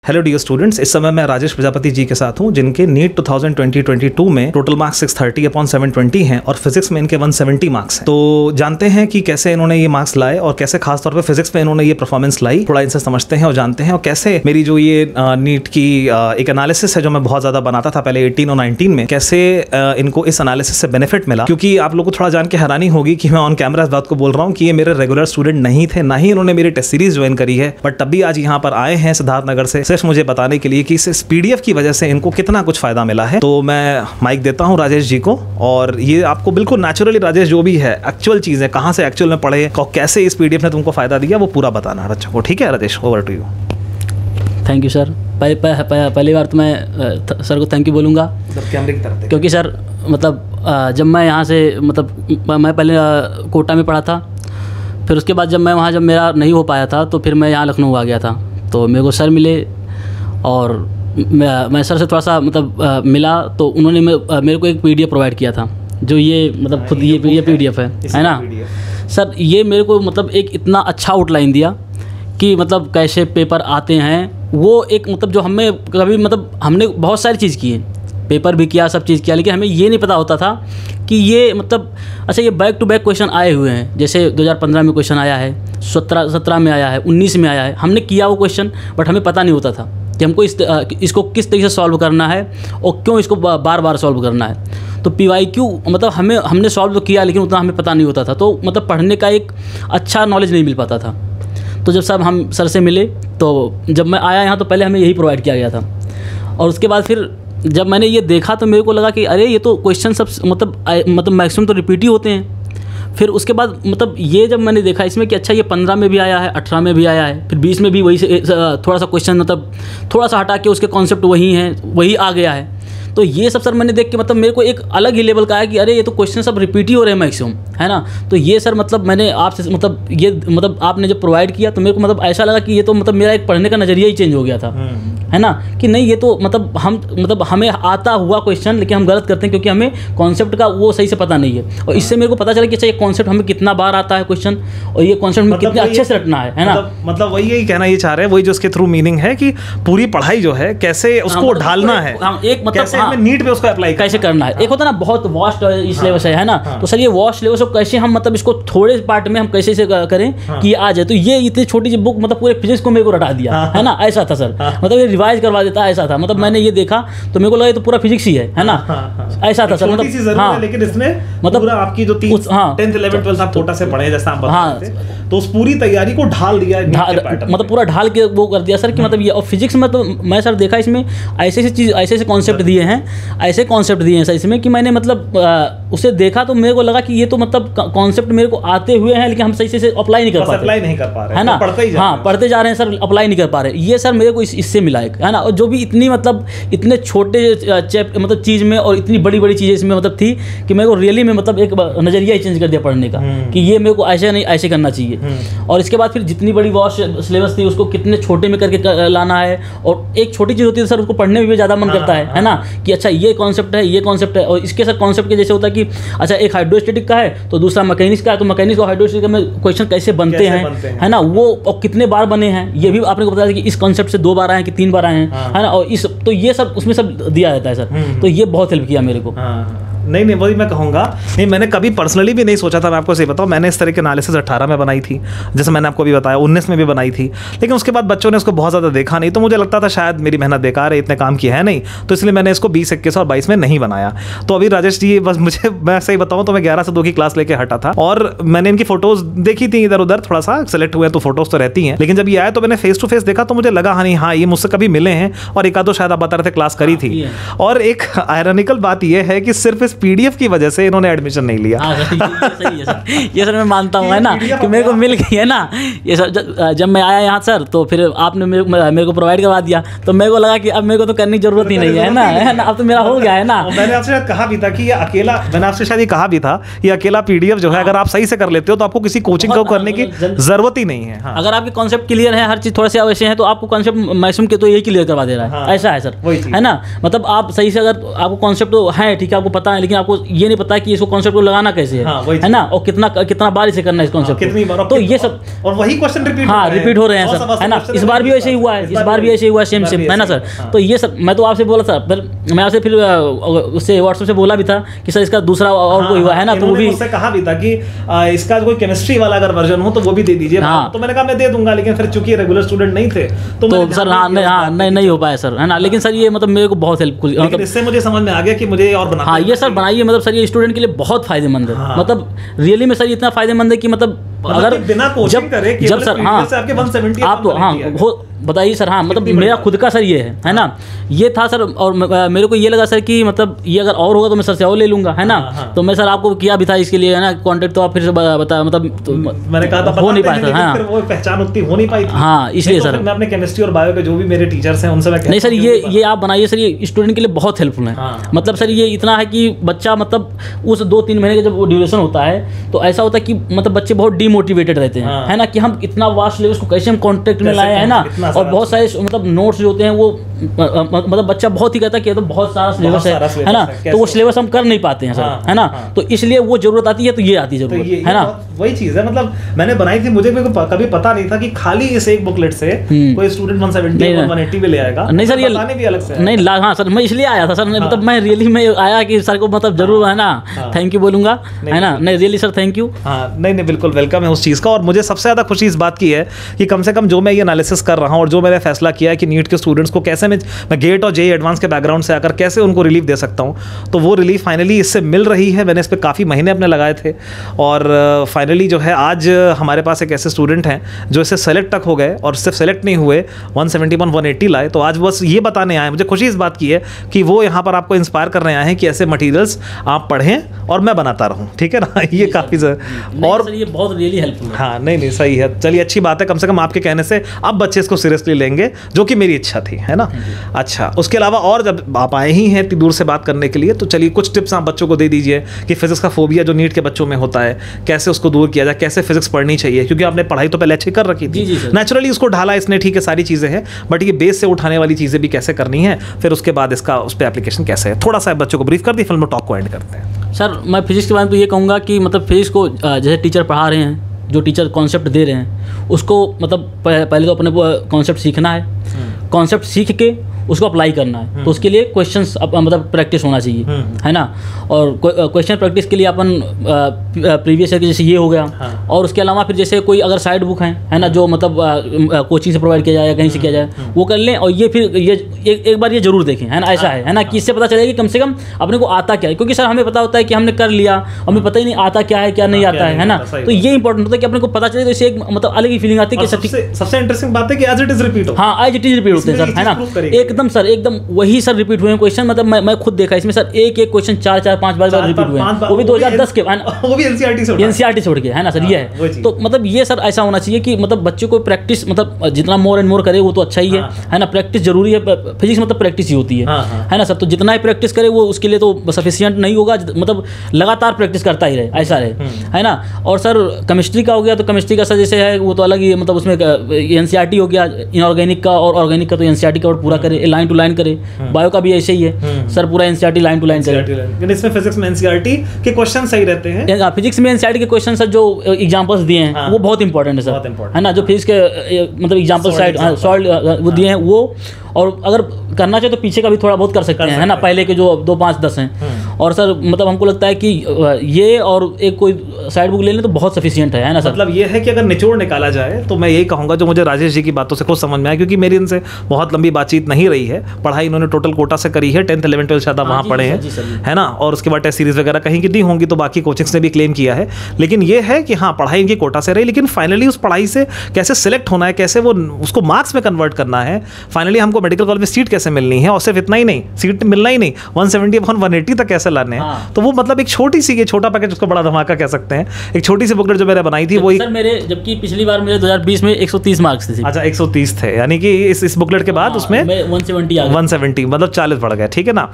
Hello dear students, इस समय मैं राजेश प्रजापति जी के साथ हूं, जिनके नीट 2020-22 में टोटल मार्क्स 630/720 हैं और फिजिक्स में इनके 170 मार्क्स हैं। तो जानते हैं कि कैसे इन्होंने ये मार्क्स लाए और कैसे खासतौर पे फिजिक्स में इन्होंने ये परफॉर्मेंस लाई। थोड़ा इनसे समझते हैं और जानते हैं, और कैसे मेरी जो ये नीट की एक एनालिसिस है जो मैं बहुत ज़्यादा बनाता था पहले 18 और 19 में, कैसे इनको इस एनालिसिस से बेनिफिट मिला। क्योंकि आप लोगों को थोड़ा जान के हैरानी होगी कि मैं ऑन कैमरा इस बात को बोल रहा हूँ कि ये मेरे रेगुलर स्टूडेंट नहीं थे, ना ही इन्होंने मेरी टेस्ट सीरीज ज्वाइन करी है, बट तब भी आज यहाँ पर आए हैं सिद्धार्थ नगर से सिर्फ मुझे बताने के लिए कि इस पीडीएफ की वजह से इनको कितना कुछ फायदा मिला है। तो मैं माइक देता हूं राजेश जी को, और ये आपको बिल्कुल नेचुरली राजेश जो भी है एक्चुअल चीज है, कहां से एक्चुअल में पढ़े और कैसे इस पीडीएफ ने तुमको फायदा दिया, वो पूरा बताना है बच्चों को। ठीक है Rajesh, over to you. Thank you sir. पहली बार तो मैं सर को थैंक यू बोलूँगा, कैमरे की तरफ क्योंकि सर मतलब जब मैं यहाँ से मैं पहले कोटा में पढ़ा था, फिर उसके बाद जब मेरा नहीं हो पाया था तो फिर मैं यहाँ लखनऊ आ गया था। तो मेरे को सर मिले और मैं सर से थोड़ा सा मिला, तो उन्होंने मेरे को एक पीडीएफ प्रोवाइड किया था, जो ये खुद ये पीडीएफ है ना सर। ये मेरे को एक इतना अच्छा आउटलाइन दिया कि कैसे पेपर आते हैं, वो एक जो हमें कभी हमने बहुत सारी चीज़ की है, पेपर भी किया, सब चीज़ किया, लेकिन हमें ये नहीं पता होता था कि ये अच्छा ये बैक टू बैक क्वेश्चन आए हुए हैं। जैसे 2015 में क्वेश्चन आया है, 17 में आया है, 19 में आया है, हमने किया वो क्वेश्चन, बट हमें पता नहीं होता था कि हमको इसको किस तरीके से सॉल्व करना है और क्यों इसको बार बार सॉल्व करना है। तो PYQ हमने सॉल्व तो किया, लेकिन उतना हमें पता नहीं होता था, तो पढ़ने का एक अच्छा नॉलेज नहीं मिल पाता था। तो जब सब हम सर से मिले, तो जब मैं आया यहाँ तो पहले हमें यही प्रोवाइड किया गया था, और उसके बाद फिर जब मैंने ये देखा तो मेरे को लगा कि अरे ये तो क्वेश्चन सब मैक्सिमम तो रिपीट ही होते हैं। फिर उसके बाद ये जब मैंने देखा इसमें कि अच्छा ये 15 में भी आया है, 18 में भी आया है, फिर 20 में भी वही से थोड़ा सा क्वेश्चन थोड़ा सा हटा के उसके कॉन्सेप्ट वही हैं, वही आ गया है। तो ये सब सर मैंने देख के मेरे को एक अलग ही लेवल का है कि अरे ये तो क्वेश्चन सब रिपीट ही हो रहे हैं मैक्सिमम, है ना। तो ये सर मैंने आपसे ये आपने जब प्रोवाइड किया तो मेरे को ऐसा लगा कि ये तो मेरा एक पढ़ने का नज़रिया ही चेंज हो गया था, है ना, कि नहीं ये तो हमें आता हुआ क्वेश्चन, लेकिन हम गलत करते हैं क्योंकि हमें कॉन्सेप्ट का वो सही से पता नहीं है। और इससे मेरे को पता चला कि अच्छा ये कॉन्सेप्ट हमें कितना बार आता है क्वेश्चन, और ये कॉन्सेप्ट में कितने अच्छे से रटना है ना। वही यही कहना ये चाह रहे हैं, वही जो उसके थ्रू मीनिंग है कि पूरी पढ़ाई जो है कैसे उसको ढालना है, एक नीट पे उसको अप्लाई कैसे करना है। एक होता है ना बहुत वास्ट सिलेबस है ना, तो सर ये वास्ट सिलेबस को कैसे हम इसको थोड़े पार्ट में हम कैसे से करें कि आ जाए। तो ये इतनी छोटी सी बुक पूरे फिजिक्स को मेरे को रटा दिया, है ना, ऐसा था सर। ये रिवाइज करवा देता है, ऐसा था। मैंने ये देखा तो मेरे को लगा ये तो पूरा फिजिक्स ही है ना, ऐसा था सर। हाँ, लेकिन इसमें पूरा आपकी जो 10th 11th 12th आप कोटा से पढ़े जैसा आप बता रहे थे, तो उस पूरी तैयारी को ढाल दिया, पूरा ढाल के वो कर दिया सर कि ये। और फिजिक्स में तो मैं सर देखा इसमें ऐसे कॉन्सेप्ट दिए हैं, ऐसे कॉन्सेप्ट दिए हैं सर इसमें कि मैंने उसे देखा तो मेरे को लगा कि ये तो कॉन्सेप्ट मेरे को आते हुए हैं, लेकिन हम सही से अप्लाई नहीं कर पाते, है ना। पढ़ते जा रहे हैं सर, अप्लाई नहीं कर पा रहे। ये सर मेरे को इससे मिला है ना। और जो भी इतनी इतने छोटे चीज़ में और इतनी बड़ी बड़ी चीज़ें इसमें थी कि मेरे को रियली में एक नज़रिया ही चेंज कर दिया पढ़ने का, कि ये मेरे को ऐसे नहीं ऐसे करना चाहिए। और इसके बाद फिर जितनी बड़ी वॉश सिलेबस थी उसको कितने छोटे में करके लाना है, और एक छोटी चीज़ होती है सर उसको पढ़ने में भी ज़्यादा मन करता है ना, कि अच्छा ये कॉन्सेप्ट है, ये कॉन्सेप्ट है। और इसके सर कॉन्सेप्ट के जैसे होता है कि अच्छा एक हाइड्रोस्टैटिक का है तो दूसरा मैकेनिक्स का है, तो मैकेनिक्स और हाइड्रोस्टैटिक में क्वेश्चन कैसे बनते हैं, है ना, वो और कितने बार बने हैं, ये भी आपने को बताया कि इस कॉन्सेप्ट से 2 बार आए हैं कि 3 बार आए हैं, है ना। और तो ये सब उसमें सब दिया जाता है सर। तो ये बहुत हेल्प किया मेरे को। नहीं वही मैं कहूँगा। नहीं, मैंने कभी पर्सनली भी नहीं सोचा था, मैं आपको सही बताऊँ। मैंने इस तरह की एनालिसिस 18 में बनाई थी, जैसे मैंने आपको अभी बताया, 19 में भी बनाई थी, लेकिन उसके बाद बच्चों ने उसको बहुत ज़्यादा देखा नहीं, तो मुझे लगता था शायद मेरी मेहनत बेकार है, इतने काम की है नहीं, तो इसलिए मैंने इसको 20, 21 और 22 में नहीं बनाया। तो अभी राजेश जी बस मैं सही बताऊँ तो मैं 11 से 2 की क्लास लेके हटा था, और मैंने इनकी फोटोज़ देखी थी इधर उधर, थोड़ा सा सेलेक्ट हुए तो फोटोज़ तो रहती हैं, लेकिन जब ये आया तो मैंने फेस टू फेस देखा तो मुझे लगा हाँ ये मुझसे कभी मिले हैं, और एक आधो शायद आप बता रहे थे क्लास करी थी। और एक आयरनिकल बात यह है कि सिर्फ इस पीडीएफ की वजह से इन्होंने एडमिशन नहीं लिया। सही है सर, ये सर मैं मानता हूँ, है ना, कि मेरे को मिल गई है ना ये सर। जब मैं आया यहाँ सर तो फिर आपने मेरे को प्रोवाइड करवा दिया, तो मेरे को लगा कि अब मेरे को तो करने की जरूरत ही नहीं है ना, अब तो मेरा हो गया है ना। मैंने आपसे शायद कहा भी था कि ये अकेला, मैंने आपसे शायद ये कहा भी था ये अकेला पीडीएफ जो है अगर आप सही से कर लेते हो तो आपको किसी कोचिंग को करने की जरूरत ही नहीं है। अगर आपके कॉन्सेप्ट क्लियर है, हर चीज थोड़े से अवश्य है, तो आपको कॉन्सेप्ट मैक्सिमम के तो यही क्लियर करवा दे रहा है, ऐसा है सर, है ना। आप सही से अगर आपको कॉन्सेप्ट तो है ठीक है, आपको पता है, लेकिन आपको ये नहीं पता कि इसको कॉन्सेप्ट को लगाना कैसे है ना, और कितना बार इसे करना है इस कॉन्सेप्ट कितनी बार, तो ये सब और वही क्वेश्चन रिपीट हो रहे हैं सर, है ना। इस बार भी ऐसे ही हुआ है, इस बार भी ऐसे ही हुआ, सेम है ना सर। तो ये सब मैं तो आपसे बोला था, फिर मैं आपसे फिर उससे व्हाट्सएप से बोला भी था कि सर इसका दूसरा और कोई हुआ है ना, तो वो भी मुझसे कहा भी था कि इसका कोई केमिस्ट्री वाला अगर वर्जन हो तो वो भी दे दीजिए। तो मैंने कहा मैं दे दूंगा, लेकिन फिर चूंकि रेगुलर स्टूडेंट नहीं थे तो सर नहीं हो पाया सर, है ना। लेकिन सर ये मतलब मेरे को बहुत हेल्पफुल, मतलब इससे मुझे समझ में आ गया कि मुझे और बनाना। हाँ ये सर बनाइए, मतलब सर ये स्टूडेंट के लिए बहुत फायदेमंद है, मतलब रियली में सर इतना फायदेमंद है कि मतलब अगर बिना कोचिंग करे जब सर आपके 170 आप तो हो बताइए सर। हाँ मतलब मेरा खुद का सर ये है ना, ये था सर। और मेरे को ये लगा सर कि मतलब ये अगर और होगा तो मैं सर से और ले लूंगा, है ना। तो मैं सर आपको किया भी था इसके लिए, है ना, कांटेक्ट। तो आप फिर से बता, मतलब तो मैंने कहा था हो नहीं पाया था, फिर वो पहचान उतनी हो नहीं पाई थी। हाँ इसलिए सर मैं अपने केमिस्ट्री और बायो के जो भी मेरे टीचर्स हैं उनसे मैं नहीं सर, ये आप बनाइए सर, ये स्टूडेंट के लिए बहुत हेल्पफुल है। मतलब सर ये इतना है कि बच्चा मतलब उस 2-3 महीने का जब ड्यूरेशन होता है तो ऐसा होता है कि मतलब बच्चे बहुत डीमोटिवेटेड रहते हैं, है ना, कि हम इतना वास्ट सिलेबस को कैसे हम कॉन्टेक्ट में लाए, है ना। और बहुत सारे मतलब नोट्स जो होते हैं वो मतलब बच्चा बहुत ही कहता है कि तो बहुत सारा सिलेबस है ना, तो वो सिलेबस हम कर नहीं पाते हैं सर, है ना। तो इसलिए वो जरूरत आती है, तो ये आती है जरूरत, है ना। वही चीज है, मतलब मैंने बनाई थी, मुझे कभी पता नहीं था कि खाली इस एक बुकलेट से कोई स्टूडेंट 170 और 180 भी ले आएगा। नहीं सर, ये भी अलग से नहीं हाँ सर, मैं इसलिए आया था सर, मतलब मैं रियली में आया कि सर को मतलब जरूर, है ना, थैंक यू बोलूंगा, है ना। नहीं रियली सर थैंक यू। हाँ नहीं बिल्कुल वेलकम है उस चीज़ का। और मुझे सबसे ज़्यादा खुशी इस बात की है कि कम से कम जो मैं ये एनालिसिस कर रहा हूँ और जो मैंने फैसला किया है कि नीट के स्टूडेंट्स को कैसे मैं गेट और जेईई एडवांस के बैकग्राउंड से आकर कैसे उनको रिलीफ दे सकता हूँ, तो वो रिलीफ फाइनली इससे मिल रही है। मैंने इस पर काफ़ी महीने अपने लगाए थे और फाइनली जो है आज हमारे पास एक ऐसे स्टूडेंट हैं जो इससे सेलेक्ट तक हो गए और सिर्फ सेलेक्ट नहीं हुए 171 180 लाए। तो आज बस ये बताने आए, मुझे खुशी इस बात की है कि वो यहाँ पर आपको इंस्पायर करने आए हैं कि ऐसे मटीरियल्स आप पढ़ें और मैं बनाता रहूँ, ठीक है ना। ये काफ़ी और ये बहुत रियली हेल्पफुल है। हाँ नहीं सही है, चलिए अच्छी बात है, कम से कम आपके कहने से अब बच्चे इसको सीरियसली लेंगे, जो कि मेरी इच्छा थी, है ना। अच्छा, उसके अलावा और जब आप आए ही हैं इतनी दूर से बात करने के लिए, तो चलिए कुछ टिप्स आप बच्चों को दे दीजिए कि फिजिक्स का फोबिया जो नीट के बच्चों में होता है कैसे उसको दूर किया जाए, कैसे फिजिक्स पढ़नी चाहिए, क्योंकि आपने पढ़ाई तो पहले अच्छी कर रखी थी, नेचुरली उसको ढाला इसने, ठीक है सारी चीज़ें हैं, बट ये बेस से उठाने वाली चीज़ें भी कैसे करनी है, फिर उसके बाद इसका उस पर एप्लीकेशन कैसे है, थोड़ा सा बच्चों को ब्रीफ कर दी, फिल्म टॉक को एंड करते हैं। सर मैं फिजिक्स के बारे में तो ये कहूँगा कि मतलब फिजिक्स को जैसे टीचर पढ़ा रहे हैं, जो टीचर कॉन्सेप्ट दे रहे हैं उसको मतलब पहले तो अपने कॉन्सेप्ट सीखना है, कॉन्सेप्ट सीख के उसको अप्लाई करना है। तो उसके लिए क्वेश्चंस मतलब प्रैक्टिस होना चाहिए, है ना। और क्वेश्चन प्रैक्टिस के लिए अपन प्रीवियस ईयर के जैसे ये हो गया, और उसके अलावा फिर जैसे कोई अगर साइड बुक है ना, जो मतलब कोचिंग से प्रोवाइड किया जाए या कहीं से किया जाए, वो कर लें। और ये फिर ये एक बार ये जरूर देखें, है ना, ऐसा है ना, कि इससे पता चलेगा कि कम से कम अपने को आता क्या है। क्योंकि सर हमें पता होता है कि हमने कर लिया, हमें पता ही नहीं आता क्या है क्या नहीं आता है ना। तो ये इंपॉर्टेंट होता है कि अपने को पता चले, तो इससे एक मतलब अलग ही फीलिंग आती है कि सबसे इंटरेस्टिंग बात है कि एज इट इज रिपीट हो। हाँ एज इट इज रिपीट होते हैं सर, है ना, एकदम सर एकदम वही सर रिपीट हुए हैं क्वेश्चन। मतलब मैं खुद देखा इसमें सर एक क्वेश्चन 4-5 बार रिपीट हुए हैं, वो भी 2010 के, वो भी एनसीईआरटी से उठ के, है ना सर। ये है तो मतलब ये सर ऐसा होना चाहिए कि मतलब बच्चों को प्रैक्टिस मतलब जितना मोर एंड मोर करे वो तो अच्छा ही है ना। प्रैक्टिस जरूरी है, फिजिक्स मतलब प्रैक्टिस ही होती है ना सर। तो जितना ही प्रैक्टिस करे वो उसके लिए तो सफिशिएंट नहीं होगा, मतलब लगातार प्रैक्टिस करता ही रहे, ऐसा रहे, है ना। और सर केमिस्ट्री का हो गया, तो केमिस्ट्री का सर जैसे है वो तो अलग ही, मतलब उसमें एनसीईआरटी हो गया इनऑर्गेनिक का, और ऑर्गेनिक का तो एनसीईआरटी का पूरा करे, लाइन टू लाइन करे। बायो का भी ऐसे ही है सर, पूरा एनसीईआरटी लाइन टू लाइन करे। इसमें फिजिक्स में एनसीईआरटी के क्वेश्चन सही रहते हैं। फिजिक्स में एनसीईआरटी के क्वेश्चन सर जो एग्जांपल्स दिए हैं वो बहुत इंपॉर्टेंट है सर, है ना। जो फिजिक्स के मतलब एग्जांपल साइड सॉल्व वो दिए हैं वो, और अगर करना चाहे तो पीछे का भी थोड़ा बहुत कर सकते हैं, है ना, पहले के जो 2, 5, 10 हैं। और सर मतलब हमको लगता है कि ये और एक कोई साइड बुक ले लें तो बहुत सफिशिएंट है ना सर। मतलब ये है कि अगर निचोड़ निकाला जाए तो मैं यही कहूँगा, जो मुझे राजेश जी की बातों से खुद समझ में आया, क्योंकि मेरी इनसे बहुत लंबी बातचीत नहीं रही है, पढ़ाई इन्होंने टोटल कोटा से करी है, 10th 11th 12th शायद वहाँ पढ़े हैं, है ना। और उसके बाद टेस्ट सीरीज वगैरह कहीं की दी होंगी, तो बाकी कोचिंग्स ने भी क्लेम किया है। लेकिन ये है कि हाँ पढ़ाई इनकी कोटा से रही, लेकिन फाइनली उस पढ़ाई से कैसे सिलेक्ट होना है, कैसे वो उसको मार्क्स में कन्वर्ट करना है, फाइनली हमको मेडिकल कॉलेज में सीट कैसे मिलनी है, और सिर्फ इतना ही नहीं, सीट मिलना ही नहीं, 170 अपॉन 180 तक कैसे लाने हैं। तो वो मतलब एक छोटी सी, छोटा पैकेज, उसको बड़ा धमाका कह सकते हैं, एक छोटी सी बुकलेट जो मैंने बनाई थी वही सर मेरे, जबकि पिछली बार मेरे 2020 में 130 मार्क्स थे। अच्छा 130 थे, यानी कि इस बुकलेट के बाद उसमें 170 मतलब 40 बढ़ गए, ठीक है ना।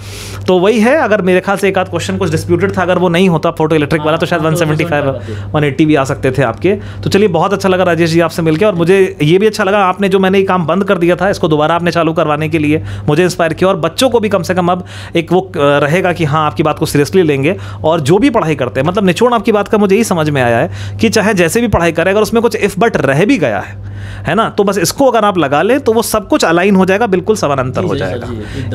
तो वही है, अगर मेरे ख्याल से एक आध क्वेश्चन कुछ डिस्प्यूटेड था, अगर वो नहीं होता फोटो इलेक्ट्रिक वाला, तो शायद 175 180 भी आ सकते थे आपके। तो चलिए बहुत अच्छा लगा राजेश जी आपसे मिलकर, और मुझे ये भी अच्छा लगा आपने जो मैंने ये काम बंद कर दिया था इसको दोबारा आपने चालू करवाने के लिए मुझे इंस्पायर किया, और बच्चों को भी कम से कम अब एक वो रहेगा कि हाँ आपकी बात को सीरियसली लेंगे, और जो भी पढ़ाई करते हैं, मतलब निचोड़ आपकी बात का मुझे यही समझ में आया है कि चाहे जैसे भी पढ़ाई करें, अगर उसमें कुछ इफ बट रह भी गया है ना, तो बस इसको अगर आप लगा लें तो वो सब कुछ अलाइन हो जाएगा, बिल्कुल समानांतर हो जाएगा,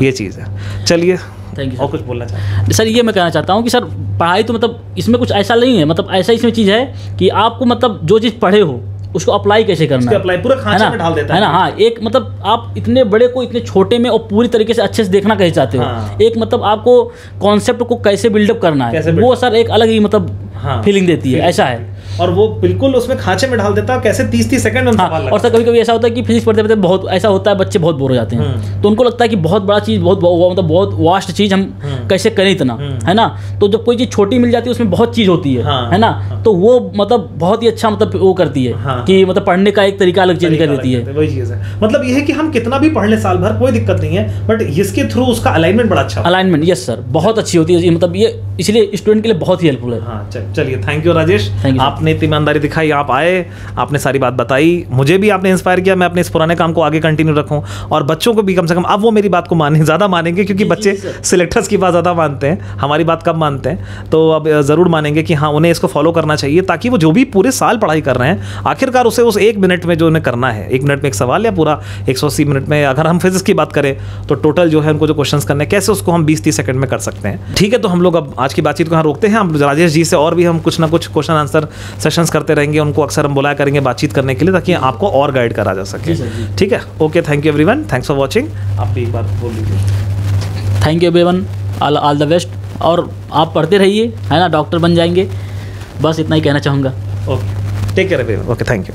ये चीज़ है। चलिए थैंक यू। और कुछ बोलना चाहते सर ये मैं कहना चाहता हूँ कि सर पढ़ाई तो मतलब इसमें कुछ ऐसा नहीं है, मतलब ऐसा इसमें चीज़ है कि आपको मतलब जो चीज़ पढ़े हो उसको अप्लाई कैसे करना है, अप्लाई पूरा खांचे में डाल देता है ना। हाँ, एक मतलब आप इतने बड़े को इतने छोटे में और पूरी तरीके से अच्छे से देखना कैसे चाहते हो, एक मतलब आपको कॉन्सेप्ट को कैसे बिल्डअप करना है, वो सर एक अलग ही मतलब फीलिंग देती है, ऐसा है। और वो बिल्कुल उसमें खांचे में डाल देता है, कैसे 30-30 सेकंड में सवाल लगता है। और सर कभी कभी ऐसा होता है कि फिजिक्स पढ़ते पढ़ते बहुत ऐसा होता है, बच्चे बहुत बोर हो जाते हैं, तो उनको लगता है कि बहुत बड़ा चीज़, बहुत मतलब बहुत वास्ट चीज़ हम कैसे करें इतना, है ना। तो जब कोई चीज़ छोटी मिल जाती है उसमें बहुत चीज़ होती है ना, तो वो मतलब बहुत ही अच्छा मतलब वो करती है कि मतलब पढ़ने का एक तरीका अलग चेंज कर देती है। वही चीज़ है, मतलब ये है कि हम कितना भी पढ़ लें साल भर कोई दिक्कत नहीं है, बट इसके थ्रू उसका अलाइनमेंट बड़ा अच्छा, अलाइनमेंट यस सर बहुत अच्छी होती है, मतलब ये इसलिए स्टूडेंट के लिए बहुत ही हेल्पफुल है। हाँ चलिए, थैंक यू राजेश, आपने इतनी ईमानदारी दिखाई, आप आए, आपने सारी बात बताई, मुझे भी आपने इंस्पायर किया मैं अपने इस पुराने काम को आगे कंटिन्यू रखूं, और बच्चों को भी कम से कम अब वो मेरी बात को माने, ज़्यादा मानेंगे, क्योंकि बच्चे सिलेक्टर्स की बात ज़्यादा मानते हैं, हमारी बात कम मानते हैं, तो अब ज़रूर मानेंगे कि हाँ उन्हें इसको फॉलो करना चाहिए, ताकि वो जो भी पूरे साल पढ़ाई कर रहे हैं आखिरकार उसे उस 1 मिनट में जो उन्हें करना है, 1 मिनट में एक सवाल या पूरा 180 मिनट में, अगर हम फिजिक्स की बात करें तो टोटल जो है उनको जो क्वेश्चन करने हैं कैसे उसको हम 20-30 सेकंड में कर सकते हैं। ठीक है, तो हम लोग अब आज की बातचीत को यहाँ रोकते हैं, हम राजेश जी से और भी हम कुछ ना कुछ क्वेश्चन आंसर सेशंस करते रहेंगे, उनको अक्सर हम बुलाया करेंगे बातचीत करने के लिए, ताकि आपको और गाइड करा जा सके। ठीक है, okay, thank you everyone, thanks for watching. आप भी एक बार बोल दीजिए। Thank you everyone, all the best, और आप पढ़ते रहिए, है ना, डॉक्टर बन जाएंगे, बस इतना ही कहना चाहूँगा। Okay, take care everyone, okay, thank you.